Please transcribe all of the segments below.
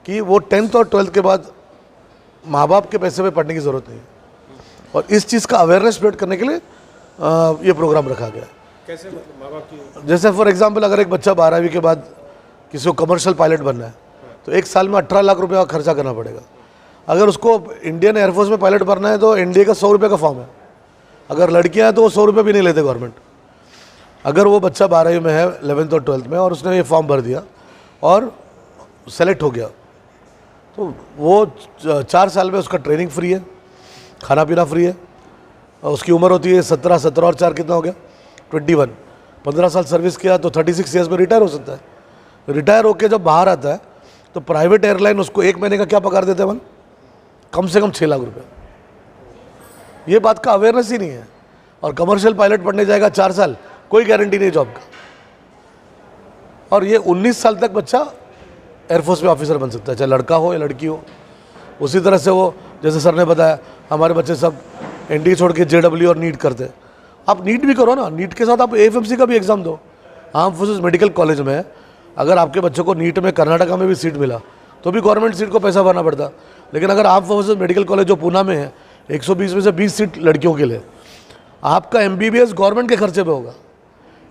कि वो 10th और 12th के बाद माँ बाप के पैसे पे पढ़ने की ज़रूरत नहीं है, और इस चीज़ का अवेयरनेस स्प्रेड करने के लिए ये प्रोग्राम रखा गया है। कैसे मतलब माँ बाप की? जैसे फॉर एग्जांपल अगर एक बच्चा 12वीं के बाद किसी को कमर्शियल पायलट बनना है तो 1 साल में 18 लाख रुपये का खर्चा करना पड़ेगा। अगर उसको इंडियन एयरफोर्स में पायलट बनना है तो एनडीए का 100 रुपये का फॉर्म है। अगर लड़कियां हैं तो वो 100 रुपये भी नहीं लेते गवर्नमेंट। अगर वो बच्चा 12वीं में है, 11th और 12th में, और उसने ये फॉर्म भर दिया और सेलेक्ट हो गया, तो वो 4 साल में उसका ट्रेनिंग फ्री है, खाना पीना फ्री है, और उसकी उम्र होती है 17 और 4 कितना हो गया 21। 15 साल सर्विस किया तो 36 ईयर्स में रिटायर हो सकता है। रिटायर होकर जब बाहर आता है तो प्राइवेट एयरलाइन उसको 1 महीने का क्या पगार देते हैं, कम से कम 6 लाख रुपये। ये बात का अवेयरनेस ही नहीं है। और कमर्शियल पायलट पढ़ने जाएगा 4 साल, कोई गारंटी नहीं जॉब का। और ये 19 साल तक बच्चा एयरफोर्स में ऑफिसर बन सकता है, चाहे लड़का हो या लड़की हो। उसी तरह से वो, जैसे सर ने बताया, हमारे बच्चे सब एनडीए छोड़ के जेडब्ल्यू और नीट करते हैं। आप नीट भी करो ना, नीट के साथ आप एएफएमसी का भी एग्ज़ाम दो। आर्म फोर्सेस मेडिकल कॉलेज में अगर आपके बच्चों को नीट में कर्नाटका में भी सीट मिला तो भी गवर्नमेंट सीट को पैसा भरना पड़ता। लेकिन अगर आर्म फोर्सेस मेडिकल कॉलेज जो पूना में है, 120 में से 20 सीट लड़कियों के लिए, आपका एमबीबीएस गवर्नमेंट के खर्चे पे होगा।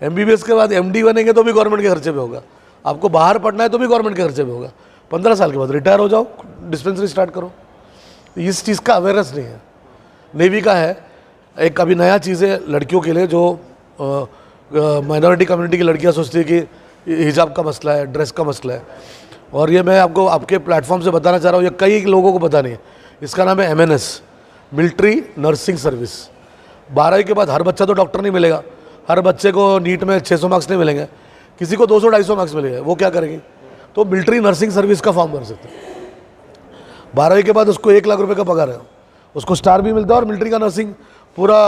एमबीबीएस के बाद एमडी बनेंगे तो भी गवर्नमेंट के खर्चे पे होगा। आपको बाहर पढ़ना है तो भी गवर्नमेंट के खर्चे पे होगा। 15 साल के बाद रिटायर हो जाओ, डिस्पेंसरी स्टार्ट करो। इस चीज़ का अवेयरनेस नहीं है। नेवी का है एक अभी नया चीज़ है लड़कियों के लिए, जो माइनॉरिटी कम्युनिटी की लड़कियां सोचती है कि हिजाब का मसला है, ड्रेस का मसला है, और ये मैं आपको आपके प्लेटफॉर्म से बताना चाह रहा हूँ, ये कई लोगों को पता नहीं है। इसका नाम है एमएनएस, मिलिट्री नर्सिंग सर्विस। 12वीं के बाद हर बच्चा तो डॉक्टर नहीं मिलेगा, हर बच्चे को नीट में 600 मार्क्स नहीं मिलेंगे, किसी को 200-250 मार्क्स मिलेंगे, वो क्या करेंगे? तो मिलिट्री नर्सिंग सर्विस का फॉर्म भर सकते हैं। 12वीं के बाद उसको 1 लाख रुपए का पगार है, उसको स्टार भी मिलता है, और मिलिट्री का नर्सिंग पूरा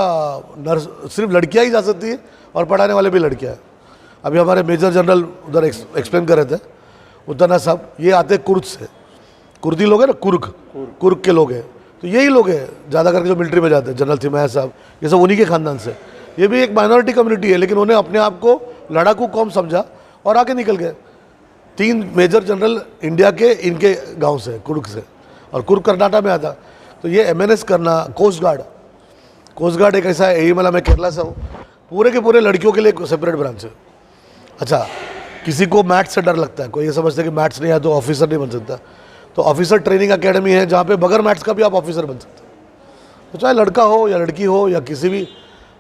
नर्स सिर्फ लड़कियां ही जा सकती है, और पढ़ाने वाले भी लड़कियां हैं। अभी हमारे मेजर जनरल उधर एक्सप्लेन कर रहे थे, उतना साहब, ये आते कुर्द से, कुर्दी लोग हैं ना, कुर्ग के लोग हैं, तो यही लोग हैं ज़्यादा करके जो मिलिट्री में जाते हैं। जनरल थिमैया साहब, ये सब उन्हीं के खानदान से। ये भी एक माइनॉरिटी कम्युनिटी है, लेकिन उन्हें अपने आप को लड़ाकू कौम समझा और आगे निकल गए। 3 मेजर जनरल इंडिया के इनके गांव से, कुर्ग से, और कुर्ग कर्नाटक में आता। तो ये एमएनएस करना, कोस्ट गार्ड एक ऐसा है, मतलब मैं केरला से हूँ, पूरे के पूरे लड़कियों के लिए एक सेपरेट ब्रांच है। अच्छा, किसी को मैथ्स से डर लगता है, कोई ये समझता है कि मैथ्स नहीं है तो ऑफिसर नहीं बन सकता, तो ऑफिसर ट्रेनिंग एकेडमी है जहाँ पे बगैर मैथ्स का भी आप ऑफिसर बन सकते हैं। तो चाहे लड़का हो या लड़की हो या किसी भी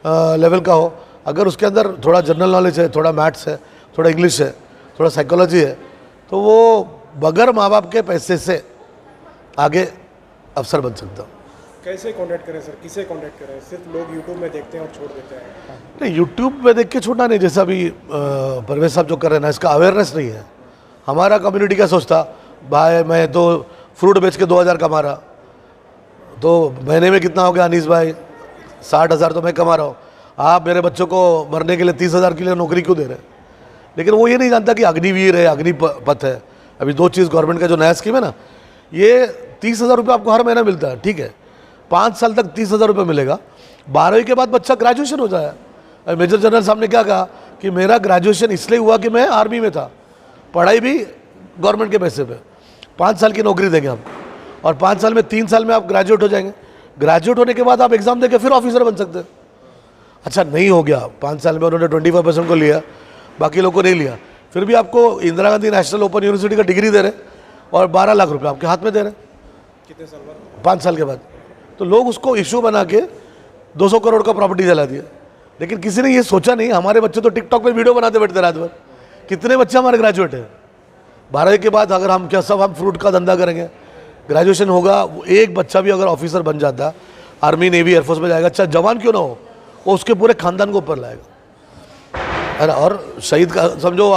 लेवल का हो, अगर उसके अंदर थोड़ा जनरल नॉलेज है, थोड़ा मैथ्स है, थोड़ा इंग्लिश है, थोड़ा साइकोलॉजी है, तो वो बगैर माँ बाप के पैसे से आगे अफसर बन सकता है। कैसे कांटेक्ट करें सर, किसे कांटेक्ट करें? सिर्फ लोग यूट्यूब में देखते हैं और छोड़ देते हैं। नहीं, यूट्यूब में देख के छोड़ना नहीं, जैसा अभी परवेज साहब जो कर रहे हैं ना, इसका अवेयरनेस नहीं है। हमारा कम्युनिटी क्या सोचता, भाई मैं तो फ्रूट बेच के 2000 कमा रहा, तो महीने में कितना हो गया अनीस भाई, 60,000 तो मैं कमा रहा हूँ, आप मेरे बच्चों को मरने के लिए 30,000 के लिए नौकरी क्यों दे रहे हैं? लेकिन वो ये नहीं जानता कि अग्निवीर है, अग्निपथ है। अभी 2 चीज़ गवर्नमेंट का जो नया स्कीम है ना, ये 30,000 रुपये आपको हर महीना मिलता है, ठीक है, 5 साल तक 30,000 रुपये मिलेगा। 12वीं के बाद बच्चा ग्रेजुएशन हो जाए। मेजर जनरल साहब ने क्या कहा कि मेरा ग्रेजुएशन इसलिए हुआ कि मैं आर्मी में था, पढ़ाई भी गवर्नमेंट के पैसे पे, 5 साल की नौकरी देंगे हम, और 5 साल में 3 साल में आप ग्रेजुएट हो जाएंगे। ग्रेजुएट होने के बाद आप एग्जाम देके फिर ऑफिसर बन सकते हैं। अच्छा, नहीं हो गया, 5 साल में उन्होंने 25% को लिया, बाकी लोग को नहीं लिया, फिर भी आपको Indira Gandhi national open university का डिग्री दे रहे और 12 लाख रुपये आपके हाथ में दे रहे। कितने साल बाद? 5 साल के बाद। तो लोग उसको इशू बना के 200 करोड़ का प्रॉपर्टी जला दिया। लेकिन किसी ने ये सोचा नहीं, हमारे बच्चे तो टिकटॉक पे वीडियो बनाते बैठते रात भर। कितने बच्चे हमारे ग्रेजुएट हैं? 12वीं के बाद अगर हम क्या सब हम फ्रूट का धंधा करेंगे, ग्रेजुएशन होगा, एक बच्चा भी अगर ऑफिसर बन जाता, आर्मी नेवी एयरफोर्स में जाएगा, अच्छा जवान क्यों ना हो, वो उसके पूरे खानदान को ऊपर लाएगा, है ना। और शहीद का समझो,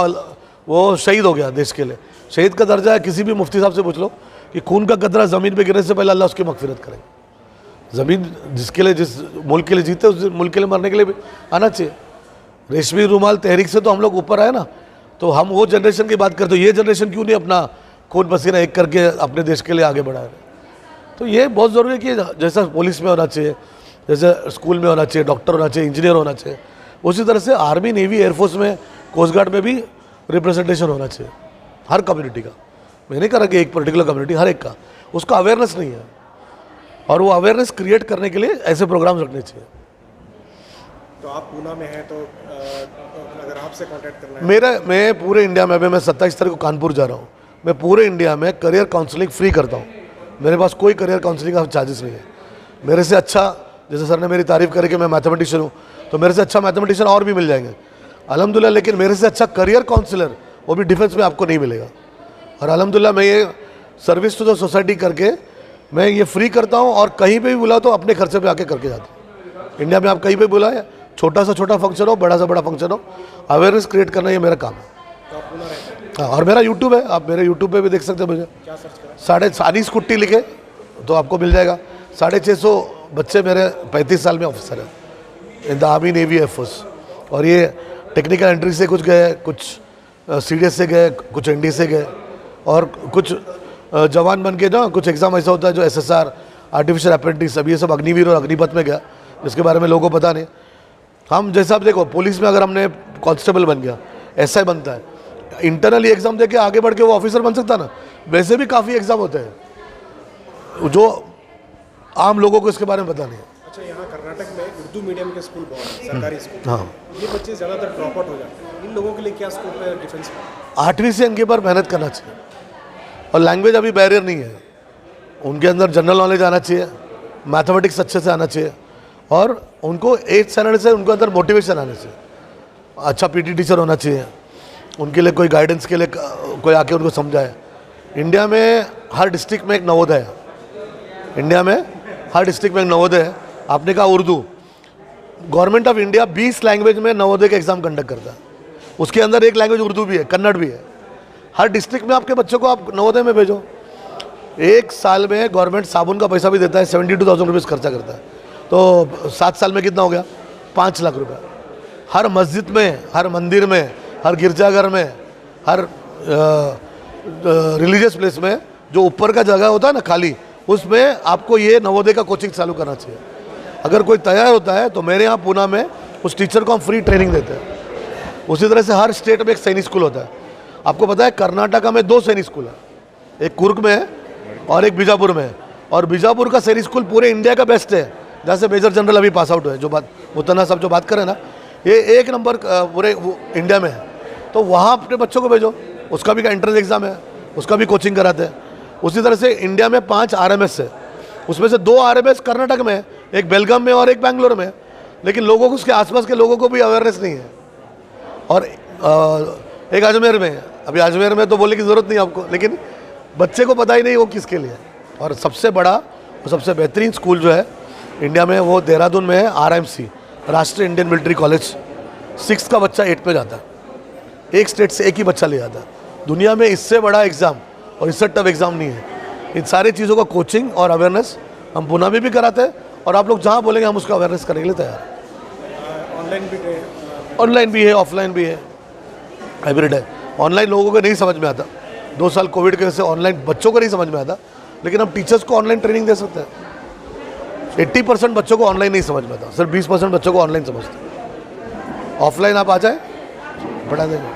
वो शहीद हो गया देश के लिए, शहीद का दर्जा है। किसी भी मुफ्ती साहब से पूछ लो कि खून का कतरा ज़मीन पे गिरने से पहले अल्लाह उसकी मगफिरत करेगा। ज़मीन जिसके लिए, जिस मुल्क के लिए जीते, उस मुल्क के लिए मरने के लिए भी आना चाहिए। रेशमी रुमाल तहरीक से तो हम लोग ऊपर आए ना, तो हम वो जनरेशन की बात करते, तो ये जनरेशन क्यों नहीं अपना खून पसीना एक करके अपने देश के लिए आगे बढ़ा रहे? तो ये बहुत ज़रूरी है कि जैसा पुलिस में होना चाहिए, जैसे स्कूल में होना चाहिए, डॉक्टर होना चाहिए, इंजीनियर होना चाहिए, उसी तरह से आर्मी नेवी एयरफोर्स में कोस्ट गार्ड में भी रिप्रेजेंटेशन होना चाहिए हर कम्युनिटी का। मैं नहीं कह रहा कि एक पर्टिकुलर कम्युनिटी, हर एक का, उसका अवेयरनेस नहीं है। और वो अवेयरनेस क्रिएट करने के लिए ऐसे प्रोग्राम्स रखने चाहिए। तो आप पूना में हैं, तो अगर आपसे कांटेक्ट करना है, मैं पूरे इंडिया में, अभी मैं 27 तारीख को कानपुर जा रहा हूँ, मैं पूरे इंडिया में करियर काउंसलिंग फ्री करता हूँ। मेरे पास कोई करियर काउंसलिंग का चार्जेस नहीं है। मेरे से अच्छा, जैसे सर ने मेरी तारीफ़ करके मैं मैथमेटिशियन हूँ, तो मेरे से अच्छा मैथमेटिशियन और भी मिल जाएंगे अल्हम्दुलिल्लाह, लेकिन मेरे से अच्छा करियर काउंसलर वो भी डिफेंस में आपको नहीं मिलेगा। और अल्हम्दुलिल्लाह मैं ये सर्विस टू द सोसाइटी करके मैं ये फ्री करता हूँ, और कहीं पे भी बुला तो अपने खर्चे पे आके करके जाता हूँ। इंडिया में आप कहीं पे बुलाए, छोटा सा छोटा फंक्शन हो, बड़ा सा बड़ा फंक्शन हो, अवेयरनेस क्रिएट करना ये मेरा काम है। तो आप पूना रहते हैं, हाँ, और मेरा यूट्यूब है, आप मेरे यूट्यूब पे भी देख सकते हैं मुझे। क्या सर्च करें? अनीस कुट्टी लिखे तो आपको मिल जाएगा। 650 बच्चे मेरे 35 साल में ऑफिसर हैं in the army, navy, air force. और ये टेक्निकल एंट्री से कुछ गए, कुछ सीडीएस से गए, कुछ एनडी से गए, और कुछ जवान बन के ना, कुछ एग्ज़ाम ऐसा होता है जो एसएसआर, आर्टिफिशियल अप्रेंटिस, अब ये सब अग्निवीर और अग्निपथ में गया, जिसके बारे में लोगों को पता नहीं। हम जैसा आप देखो, पुलिस में अगर हमने कांस्टेबल बन गया, एसआई बनता है, इंटरनली एग्ज़ाम दे के आगे बढ़ के वो ऑफिसर बन सकता ना। वैसे भी काफ़ी एग्ज़ाम होते हैं जो आम लोगों को इसके बारे में पता नहीं है। अच्छा, यहाँ कर्नाटक में उर्दू मीडियम के स्कूल बहुत हैं, सरकारी स्कूल। हाँ, ये बच्चे ज़्यादातर ड्रॉप आउट हो जाते हैं, इन लोगों के लिए क्या स्कोप है डिफेंस में? 8वीं से इनके ऊपर मेहनत करना चाहिए, और लैंग्वेज अभी बैरियर नहीं है। उनके अंदर जनरल नॉलेज आना चाहिए, मैथमेटिक्स अच्छे से आना चाहिए, और उनको 8th स्टैंडर्ड से उनको अंदर मोटिवेशन आना चाहिए। अच्छा पीटी टीचर होना चाहिए, उनके लिए कोई गाइडेंस के लिए कोई आके उनको समझाए। इंडिया में हर डिस्ट्रिक्ट में एक नवोदय है, इंडिया में हर डिस्ट्रिक्ट में एक नवोदय है। आपने कहा Urdu, government of India 20 language में नवोदय का एग्ज़ाम कंडक्ट करता है, उसके अंदर एक लैंग्वेज उर्दू भी है, कन्नड़ भी है। हर डिस्ट्रिक्ट में आपके बच्चों को आप नवोदय में भेजो। एक साल में गवर्नमेंट साबुन का पैसा भी देता है, 72,000 रुपीज़ खर्चा करता है, तो 7 साल में कितना हो गया? 5 लाख रुपये। हर मस्जिद में, हर मंदिर में, हर गिरजाघर में, हर रिलीजियस प्लेस में जो ऊपर का जगह होता है ना खाली, उसमें आपको ये नवोदय का कोचिंग चालू करना चाहिए। अगर कोई तैयार होता है तो मेरे यहाँ पूना में उस टीचर को हम फ्री ट्रेनिंग देते हैं। उसी तरह से हर स्टेट में एक सैनिक स्कूल होता है। आपको पता है कर्नाटका में 2 सैनिक स्कूल है, एक कुर्ग में है और एक बीजापुर में है। और बीजापुर का सैनिक स्कूल पूरे इंडिया का बेस्ट है, जहाँ से मेजर जनरल अभी पास आउट हुए, जो बात मुतना साहब जो बात करें ना, ये 1 नंबर पूरे इंडिया में है। तो वहाँ अपने बच्चों को भेजो, उसका भी एंट्रेंस एग्ज़ाम है, उसका भी कोचिंग कराते हैं। उसी तरह से इंडिया में 5 RMS है, उसमें से 2 RMS कर्नाटक में है, एक बेलगाम में और एक बेंगलोर में। लेकिन लोगों को, उसके आसपास के लोगों को भी अवेयरनेस नहीं है। और एक अजमेर में है, अभी अजमेर में तो बोलने की ज़रूरत नहीं आपको, लेकिन बच्चे को पता ही नहीं वो किसके लिए है। और सबसे बड़ा और सबसे बेहतरीन स्कूल जो है इंडिया में वो देहरादून में है, RMC, राष्ट्रीय इंडियन मिलिट्री कॉलेज। 6th का बच्चा 8th में जाता है, एक स्टेट से एक ही बच्चा ले जाता है। दुनिया में इससे बड़ा एग्ज़ाम और इससे टफ एग्ज़ाम नहीं है। इन सारी चीज़ों का कोचिंग और अवेयरनेस हम पूना में भी कराते हैं, और आप लोग जहाँ बोलेंगे हम उसका अवेयरनेस करने के लिए तैयार हैं। ऑनलाइन भी है, ऑफलाइन भी है, हाइब्रिड है। ऑनलाइन लोगों को नहीं समझ में आता, 2 साल कोविड के वजह से ऑनलाइन बच्चों को नहीं समझ में आता, लेकिन हम टीचर्स को ऑनलाइन ट्रेनिंग दे सकते हैं। 80% बच्चों को ऑनलाइन नहीं समझ में आता, सिर्फ 20% बच्चों को ऑनलाइन समझते हैं। ऑफलाइन आप आ जाए, पढ़ा देंगे।